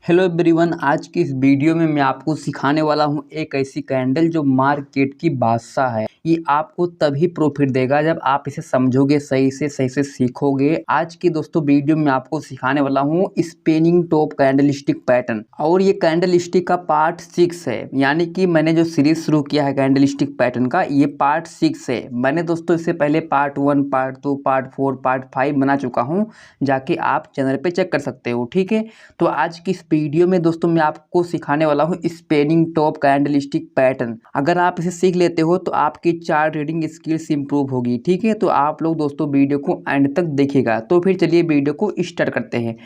Hello everyone, आज की इस वीडियो में मैं आपको सिखाने वाला हूं एक ऐसी कैंडल जो मार्केट की बादशाह है। ये आपको तभी प्रॉफिट देगा जब आप इसे समझोगे, सही से सीखोगे। आज की दोस्तों वीडियो में आपको सिखाने वाला हूं spinning top candle stick pattern, और ये कैंडल स्टिक का पार्ट 6 है। यानी कि मैंने जो सीरीज शुरू किया है कैंडल स्टिक पैटर्न का, ये पार्ट 6 है। मैंने दोस्तों इससे पहले पार्ट 1, पार्ट 2, पार्ट 4, पार्ट 5 बना चुका हूँ, जाके आप चैनल पे चेक कर सकते हो। ठीक है, तो आज की इस वीडियो में दोस्तों मैं आपको सिखाने वाला हूँ spinning top candle stick pattern. अगर आप इसे सीख लेते हो तो आपकी चार्ट रीडिंग स्किल्स इंप्रूव होगी। ठीक है, तो आप लोग दोस्तों वीडियो को एंड तक देखिएगा। तो फिर चलिए वीडियो को स्टार्ट करते हैं।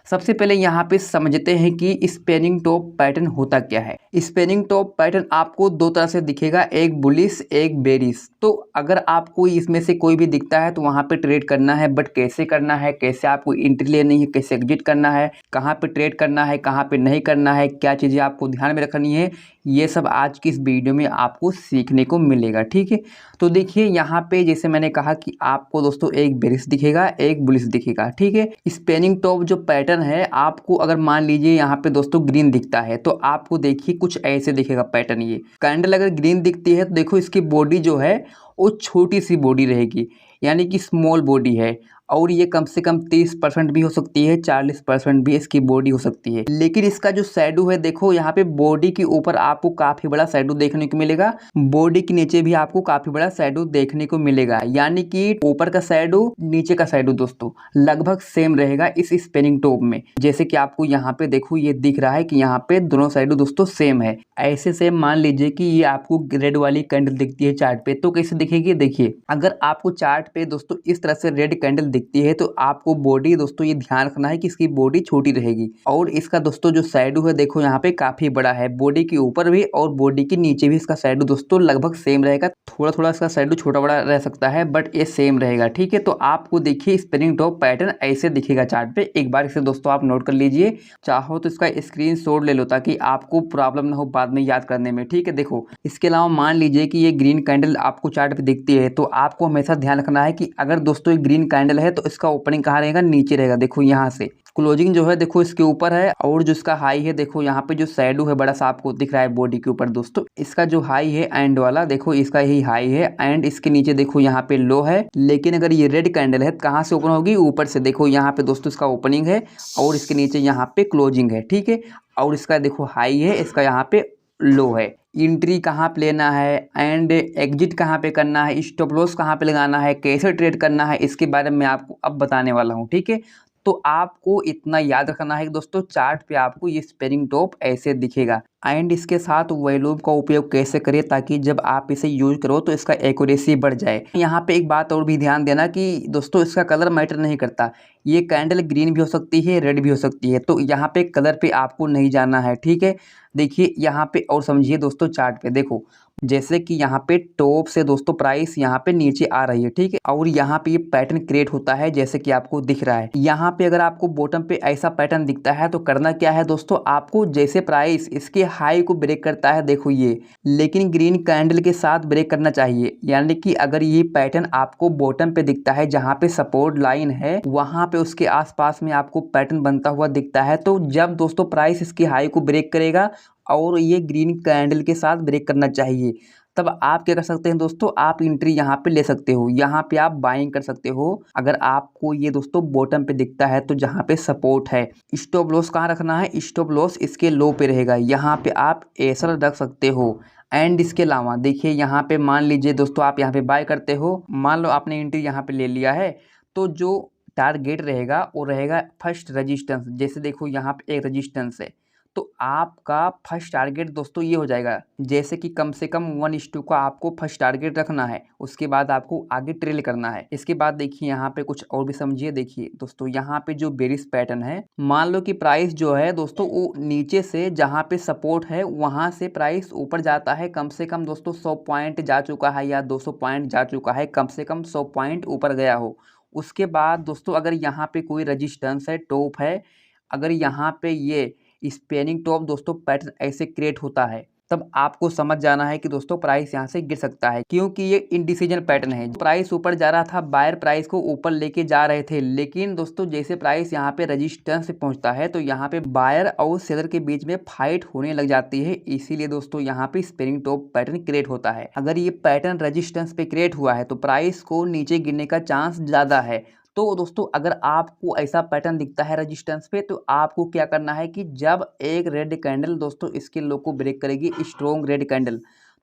सबसे पहले यहाँ पे समझते हैं कि स्पिनिंग टॉप पैटर्न होता क्या है। स्पिनिंग टॉप पैटर्न आपको दो तरह से दिखेगा, एक बुलिश एक बेरिश। तो अगर आपको इसमें से कोई भी दिखता है तो वहाँ पे ट्रेड करना है, बट कैसे करना है, कैसे आपको एंट्री लेनी है, कैसे एग्जिट करना है, कहाँ पे ट्रेड करना है, कहाँ पे नहीं करना है, क्या चीज़ें आपको ध्यान में रखनी है, ये सब आज की इस वीडियो में आपको सीखने को मिलेगा। ठीक है, तो देखिए यहाँ पे जैसे मैंने कहा कि आपको दोस्तों एक बेरिश दिखेगा, एक बुलिश दिखेगा। ठीक है, स्पिनिंग टॉप जो पैटर्न है, आपको अगर मान लीजिए यहाँ पे दोस्तों ग्रीन दिखता है तो आपको देखिए कुछ ऐसे दिखेगा पैटर्न। ये कैंडल अगर ग्रीन दिखती है तो देखो इसकी बॉडी जो है वो छोटी सी बॉडी रहेगी, यानी कि स्मॉल बॉडी है, और ये कम से कम 30% भी हो सकती है, 40% भी इसकी बॉडी हो सकती है। लेकिन इसका जो शैडो है, देखो यहाँ पे बॉडी के ऊपर आपको काफी बड़ा शैडो देखने को मिलेगा, बॉडी के नीचे भी आपको काफी बड़ा शैडो देखने को मिलेगा। यानी कि ऊपर का शैडो, नीचे का शैडो दोस्तों लगभग सेम रहेगा इस स्पिनिंग टॉप में। जैसे कि आपको यहाँ पे देखो ये दिख रहा है कि यहाँ पे दोनों शैडो दोस्तों सेम है। ऐसे सेम मान लीजिए कि ये आपको रेड वाली कैंडल दिखती है चार्ट पे, तो कैसे दिखेगी? देखिए, अगर आपको चार्ट पे दोस्तों इस तरह से रेड कैंडल दिखती है तो आपको बॉडी दोस्तों ये ध्यान रखना है कि इसकी बॉडी छोटी रहेगी, और इसका दोस्तों जो शैडो है देखो यहाँ पे काफी बड़ा है, बॉडी के ऊपर भी और बॉडी के नीचे भी इसका शैडो दोस्तों लगभग सेम रहेगा। थोड़ा थोड़ा इसका शैडो छोटा बड़ा रह सकता है, बट ये सेम रहेगा। ठीक है, तो आपको देखिए स्पिनिंग टॉप पैटर्न ऐसे दिखेगा चार्ट पे। एक बार इसे दोस्तों आप नोट कर लीजिए, चाहो तो इसका स्क्रीनशॉट ले लो ताकि आपको प्रॉब्लम ना हो बाद में याद करने में। ठीक है, देखो इसके अलावा मान लीजिए कि ये ग्रीन कैंडल आपको चार्ट पे दिखती है, तो आपको हमेशा ध्यान रखना है कि अगर दोस्तों ये ग्रीन कैंडल है तो इसका ओपनिंग कहाँ रहेगा? नीचे रहेगा। देखो यहाँ से क्लोजिंग जो है देखो इसके ऊपर है, और जो इसका हाई है देखो यहाँ पे जो शैडो है बड़ा सा आपको दिख रहा है बॉडी के ऊपर दोस्तों, इसका जो हाई है एंड वाला देखो इसका ही हाई है, एंड इसके नीचे देखो यहाँ पे लो है। लेकिन अगर ये रेड कैंडल है कहाँ से ओपन होगी? ऊपर से। देखो यहाँ पे दोस्तों इसका ओपनिंग है और इसके नीचे यहाँ पे क्लोजिंग है। ठीक है, और इसका देखो हाई है, इसका यहाँ पे लो है। एंट्री कहाँ पे लेना है एंड एग्जिट कहाँ पे करना है, स्टॉप लॉस कहाँ पे लगाना है, कैसे ट्रेड करना है, इसके बारे में आपको अब बताने वाला हूँ। ठीक है, तो आपको इतना याद रखना है कि दोस्तों चार्ट पे आपको ये स्पिनिंग टॉप ऐसे दिखेगा, एंड इसके साथ वॉल्यूम का उपयोग कैसे करें ताकि जब आप इसे यूज करो तो इसका एक्यूरेसी बढ़ जाए। यहाँ पे एक बात और भी ध्यान देना कि दोस्तों इसका कलर मैटर नहीं करता, ये कैंडल ग्रीन भी हो सकती है, रेड भी हो सकती है, तो यहाँ पे कलर पे आपको नहीं जाना है। ठीक है, देखिए यहाँ पे और समझिए दोस्तों, चार्ट पे देखो जैसे कि यहाँ पे टॉप से दोस्तों प्राइस यहाँ पे नीचे आ रही है। ठीक है, और यहाँ पे ये पैटर्न क्रिएट होता है जैसे कि आपको दिख रहा है। यहाँ पे अगर आपको बॉटम पे ऐसा पैटर्न दिखता है तो करना क्या है दोस्तों, आपको जैसे प्राइस इसके हाई को ब्रेक करता है देखो ये, लेकिन ग्रीन कैंडल के साथ ब्रेक करना चाहिए। यानी कि अगर ये पैटर्न आपको बॉटम पे दिखता है जहाँ पे सपोर्ट लाइन है, वहां पे उसके आसपास में आपको पैटर्न बनता हुआ दिखता है, तो जब दोस्तों प्राइस इसकी हाई को ब्रेक करेगा और ये ग्रीन कैंडल के साथ ब्रेक करना चाहिए, तब आप क्या कर सकते हैं दोस्तों, आप एंट्री यहाँ पे ले सकते हो, यहाँ पे आप बाइंग कर सकते हो। अगर आपको ये दोस्तों बॉटम पे दिखता है तो जहाँ पे सपोर्ट है, स्टॉप लॉस कहाँ रखना है? स्टॉप लॉस इसके लो पे रहेगा, यहाँ पे आप ऐसा रख सकते हो। एंड इसके अलावा देखिए यहाँ पे मान लीजिए दोस्तों आप यहाँ पे बाय करते हो, मान लो आपने एंट्री यहाँ पे ले लिया है, तो जो टारगेट रहेगा वो रहेगा फर्स्ट रेजिस्टेंस। जैसे देखो यहाँ पे एक रेजिस्टेंस है, तो आपका फर्स्ट टारगेट दोस्तों ये हो जाएगा, जैसे कि कम से कम 1:2 का आपको फर्स्ट टारगेट रखना है, उसके बाद आपको आगे ट्रेल करना है। इसके बाद देखिए यहाँ पे कुछ और भी समझिए। देखिए दोस्तों यहाँ पे जो बेरिश पैटर्न है, मान लो कि प्राइस जो है दोस्तों वो नीचे से जहाँ पे सपोर्ट है वहां से प्राइस ऊपर जाता है, कम से कम दोस्तों 100 पॉइंट जा चुका है या 200 पॉइंट जा चुका है, कम से कम 100 पॉइंट ऊपर गया हो। उसके बाद दोस्तों अगर यहाँ पे कोई रजिस्टेंस है, टॉप है, अगर यहाँ पे ये स्पिनिंग टॉप दोस्तों पैटर्न ऐसे क्रिएट होता है, तब आपको समझ जाना है कि दोस्तों प्राइस यहाँ से गिर सकता है, क्योंकि ये इंडिसीजन पैटर्न है। प्राइस ऊपर जा रहा था, बायर प्राइस को ऊपर लेके जा रहे थे, लेकिन दोस्तों जैसे प्राइस यहाँ पे रेजिस्टेंस पे पहुंचता है तो यहाँ पे बायर और सेलर के बीच में फाइट होने लग जाती है। इसीलिए दोस्तों यहाँ पे स्पिनिंग टॉप पैटर्न क्रिएट होता है। अगर ये पैटर्न रेजिस्टेंस पे क्रिएट हुआ है तो प्राइस को नीचे गिरने का चांस ज़्यादा है। तो दोस्तों अगर आपको ऐसा पैटर्न दिखता है रेजिस्टेंस पे, तो आपको क्या करना है कि जब एक रेड कैंडल दोस्तों इसके लो को ब्रेक करेगी, स्ट्रॉन्ग रेड कैंडल,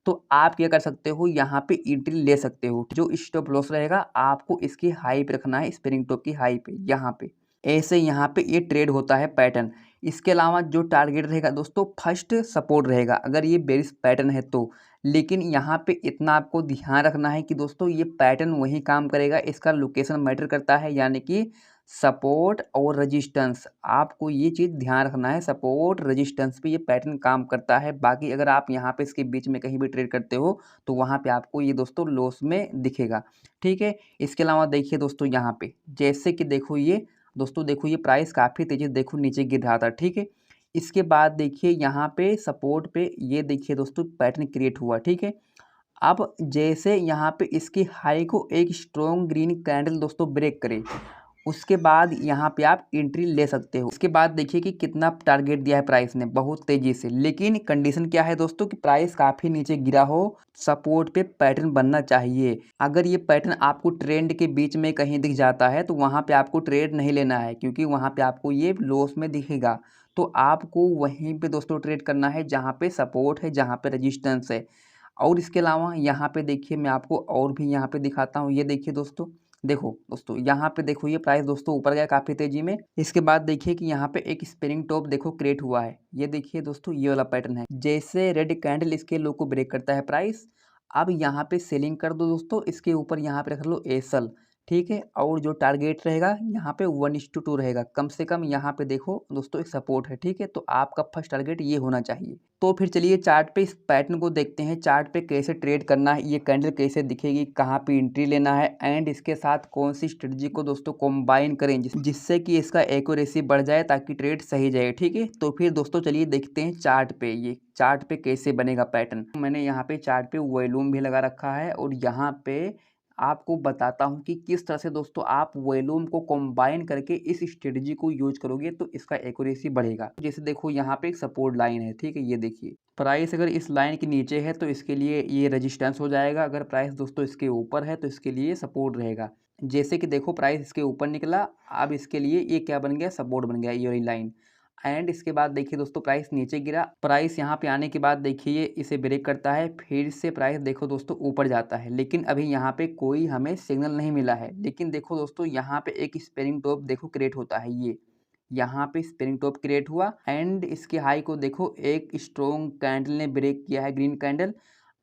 तो आप क्या कर सकते हो, यहाँ पे एंट्री ले सकते हो। जो स्टॉप लॉस रहेगा आपको इसकी हाई पे रखना है, स्पिनिंग टॉप की हाई पे, यहाँ पे ऐसे यहाँ पे ये ट्रेड होता है पैटर्न। इसके अलावा जो टारगेट रहेगा दोस्तों, फर्स्ट सपोर्ट रहेगा अगर ये बेरिश पैटर्न है तो। लेकिन यहाँ पे इतना आपको ध्यान रखना है कि दोस्तों ये पैटर्न वही काम करेगा, इसका लोकेशन मैटर करता है, यानी कि सपोर्ट और रेजिस्टेंस। आपको ये चीज़ ध्यान रखना है, सपोर्ट रेजिस्टेंस पे ये पैटर्न काम करता है। बाकी अगर आप यहाँ पे इसके बीच में कहीं भी ट्रेड करते हो तो वहाँ पे आपको ये दोस्तों लॉस में दिखेगा, ठीक है। इसके अलावा देखिए दोस्तों यहाँ पे जैसे कि देखो ये दोस्तों, देखो ये प्राइस काफ़ी तेजी देखो नीचे गिर रहा था, ठीक है। इसके बाद देखिए यहाँ पे सपोर्ट पे ये देखिए दोस्तों पैटर्न क्रिएट हुआ, ठीक है। अब जैसे यहाँ पे इसकी हाई को एक स्ट्रॉन्ग ग्रीन कैंडल दोस्तों ब्रेक करे, उसके बाद यहाँ पे आप एंट्री ले सकते हो। इसके बाद देखिए कि कितना टारगेट दिया है प्राइस ने, बहुत तेजी से। लेकिन कंडीशन क्या है दोस्तों कि प्राइस काफ़ी नीचे गिरा हो, सपोर्ट पे पैटर्न बनना चाहिए। अगर ये पैटर्न आपको ट्रेंड के बीच में कहीं दिख जाता है तो वहाँ पे आपको ट्रेड नहीं लेना है, क्योंकि वहाँ पे आपको ये लॉस में दिखेगा। तो आपको वहीं पे दोस्तों ट्रेड करना है जहाँ पे सपोर्ट है, जहाँ पे रजिस्टेंस है। और इसके अलावा यहाँ पे देखिए मैं आपको और भी यहाँ पे दिखाता हूँ। ये देखिए दोस्तों, देखो दोस्तों यहाँ पे देखो ये प्राइस दोस्तों ऊपर गया काफ़ी तेजी में। इसके बाद देखिए कि यहाँ पे एक स्पिनिंग टॉप देखो क्रिएट हुआ है। ये देखिए दोस्तों ये वाला पैटर्न है, जैसे रेड कैंडल इसके लो को ब्रेक करता है प्राइस। अब यहाँ पे सेलिंग कर दो दोस्तों, इसके ऊपर यहाँ पे रख लो एसल, ठीक है। और जो टारगेट रहेगा यहाँ पे 1:2 रहेगा, कम से कम यहाँ पे देखो दोस्तों एक सपोर्ट है, ठीक है। तो आपका फर्स्ट टारगेट ये होना चाहिए। तो फिर चलिए चार्ट पे इस पैटर्न को देखते हैं, चार्ट पे कैसे ट्रेड करना है, ये कैंडल कैसे दिखेगी, कहाँ पे एंट्री लेना है, एंड इसके साथ कौन सी स्ट्रेटजी को दोस्तों कॉम्बाइन करें जिससे कि इसका एक्यूरेसी बढ़ जाए, ताकि ट्रेड सही जाए, ठीक है। तो फिर दोस्तों चलिए देखते हैं चार्ट पे, ये चार्ट पे कैसे बनेगा पैटर्न। मैंने यहाँ पे चार्ट पे वॉल्यूम भी लगा रखा है, और यहाँ पे आपको बताता हूँ कि किस तरह से दोस्तों आप वॉल्यूम को कंबाइन करके इस स्ट्रेटजी को यूज करोगे तो इसका एक्यूरेसी बढ़ेगा। जैसे देखो यहाँ पे एक सपोर्ट लाइन है, ठीक है। ये देखिए प्राइस अगर इस लाइन के नीचे है तो इसके लिए ये रेजिस्टेंस हो जाएगा, अगर प्राइस दोस्तों इसके ऊपर है तो इसके लिए सपोर्ट रहेगा। जैसे कि देखो प्राइस इसके ऊपर निकला, अब इसके लिए ये क्या बन गया, सपोर्ट बन गया, ये वाली लाइन। एंड इसके बाद देखिए दोस्तों प्राइस नीचे गिरा, प्राइस यहाँ पे आने के बाद देखिए ये इसे ब्रेक करता है, फिर से प्राइस देखो दोस्तों ऊपर जाता है। लेकिन अभी यहाँ पे कोई हमें सिग्नल नहीं मिला है। लेकिन देखो दोस्तों यहाँ पे एक स्पिनिंग टॉप देखो क्रिएट होता है, ये यहाँ पे स्पिनिंग टॉप क्रिएट हुआ, एंड इसके हाई को देखो एक स्ट्रॉन्ग कैंडल ने ब्रेक किया है, ग्रीन कैंडल।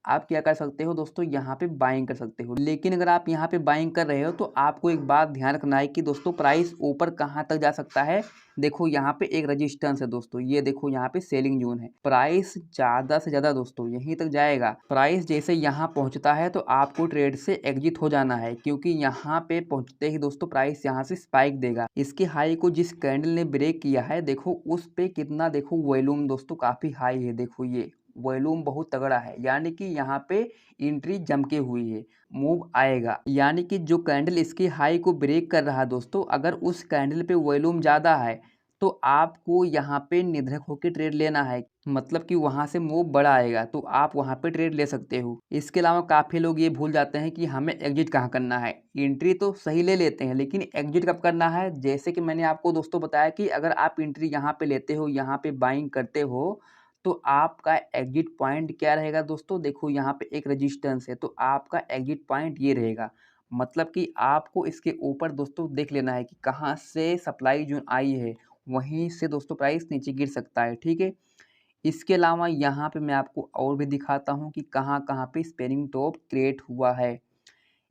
आप क्या कर सकते हो दोस्तों, यहाँ पे बाइंग कर सकते हो। लेकिन अगर आप यहाँ पे बाइंग कर रहे हो तो आपको एक बात ध्यान रखना है कि दोस्तों प्राइस ऊपर कहाँ तक जा सकता है। देखो यहाँ पे एक रेजिस्टेंस है दोस्तों, ये देखो यहाँ पे सेलिंग जोन है, प्राइस ज़्यादा से ज़्यादा दोस्तों यहीं तक जाएगा। प्राइस जैसे यहाँ पहुँचता है तो आपको ट्रेड से एग्जिट हो जाना है, क्योंकि यहाँ पे पहुँचते ही दोस्तों प्राइस यहाँ से स्पाइक देगा। इसके हाई को जिस कैंडल ने ब्रेक किया है देखो उस पे कितना देखो वॉल्यूम दोस्तों काफ़ी हाई है, देखो ये वॉल्यूम बहुत तगड़ा है, यानी कि यहाँ पे एंट्री जम के हुई है, मूव आएगा। यानी कि जो कैंडल इसकी हाई को ब्रेक कर रहा है दोस्तों, अगर उस कैंडल पे वॉल्यूम ज़्यादा है तो आपको यहाँ पे निधड़क होकर ट्रेड लेना है, मतलब कि वहाँ से मूव बड़ा आएगा तो आप वहाँ पे ट्रेड ले सकते हो। इसके अलावा काफ़ी लोग ये भूल जाते हैं कि हमें एग्जिट कहाँ करना है। एंट्री तो सही ले लेते हैं, लेकिन एग्जिट कब करना है। जैसे कि मैंने आपको दोस्तों बताया कि अगर आप एंट्री यहाँ पे लेते हो, यहाँ पे बाइंग करते हो, तो आपका एग्जिट पॉइंट क्या रहेगा दोस्तों, देखो यहाँ पे एक रेजिस्टेंस है तो आपका एग्जिट पॉइंट ये रहेगा। मतलब कि आपको इसके ऊपर दोस्तों देख लेना है कि कहाँ से सप्लाई जोन आई है, वहीं से दोस्तों प्राइस नीचे गिर सकता है, ठीक है। इसके अलावा यहाँ पे मैं आपको और भी दिखाता हूँ कि कहाँ कहाँ पे स्पिनिंग टॉप क्रिएट हुआ है।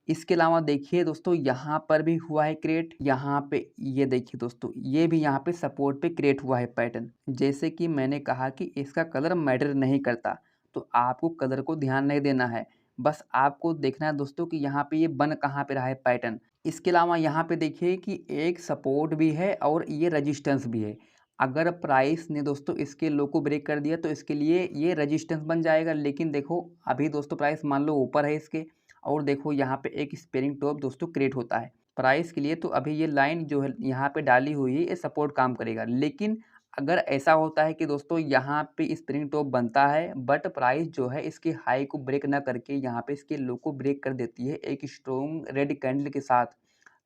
इसके अलावा देखिए दोस्तों यहाँ पर भी हुआ है क्रिएट, यहाँ पे ये देखिए दोस्तों ये भी यहाँ पे सपोर्ट पे क्रिएट हुआ है पैटर्न। जैसे कि मैंने कहा कि इसका कलर मैटर नहीं करता, तो आपको कलर को ध्यान नहीं देना है, बस आपको देखना है दोस्तों कि यहाँ पे ये बन कहाँ पे रहा है पैटर्न। इसके अलावा यहाँ पे देखिए कि एक सपोर्ट भी है और ये रजिस्टेंस भी है। अगर प्राइस ने दोस्तों इसके लो को ब्रेक कर दिया तो इसके लिए ये रेजिस्टेंस बन जाएगा। लेकिन देखो अभी दोस्तों प्राइस मान लो ऊपर है इसके, और देखो यहाँ पे एक स्पेयरिंग टॉप दोस्तों क्रिएट होता है प्राइस के लिए, तो अभी ये लाइन जो है यहाँ पे डाली हुई है ये सपोर्ट काम करेगा। लेकिन अगर ऐसा होता है कि दोस्तों यहाँ पे स्प्रिंग टॉप बनता है बट प्राइस जो है इसके हाई को ब्रेक ना करके यहाँ पे इसके लो को ब्रेक कर देती है एक स्ट्रॉन्ग रेड कैंडल के साथ,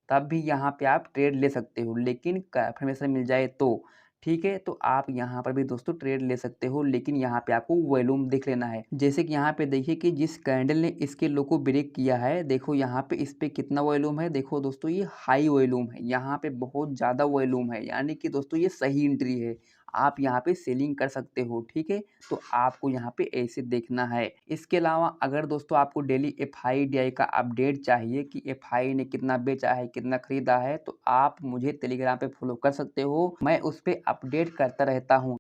तब भी यहाँ पे आप ट्रेड ले सकते हो। लेकिन कंफर्मेशन मिल जाए तो ठीक है, तो आप यहाँ पर भी दोस्तों ट्रेड ले सकते हो। लेकिन यहाँ पे आपको वॉल्यूम देख लेना है। जैसे कि यहाँ पे देखिए कि जिस कैंडल ने इसके लो को ब्रेक किया है, देखो यहाँ पे इस पे कितना वॉल्यूम है। देखो दोस्तों ये हाई वॉल्यूम है, यहाँ पे बहुत ज़्यादा वॉल्यूम है, यानी कि दोस्तों ये सही एंट्री है। आप यहाँ पे सेलिंग कर सकते हो, ठीक है। तो आपको यहाँ पे ऐसे देखना है। इसके अलावा अगर दोस्तों आपको डेली FI/DI का अपडेट चाहिए कि FI ने कितना बेचा है कितना खरीदा है, तो आप मुझे टेलीग्राम पे फॉलो कर सकते हो, मैं उस पर अपडेट करता रहता हूँ।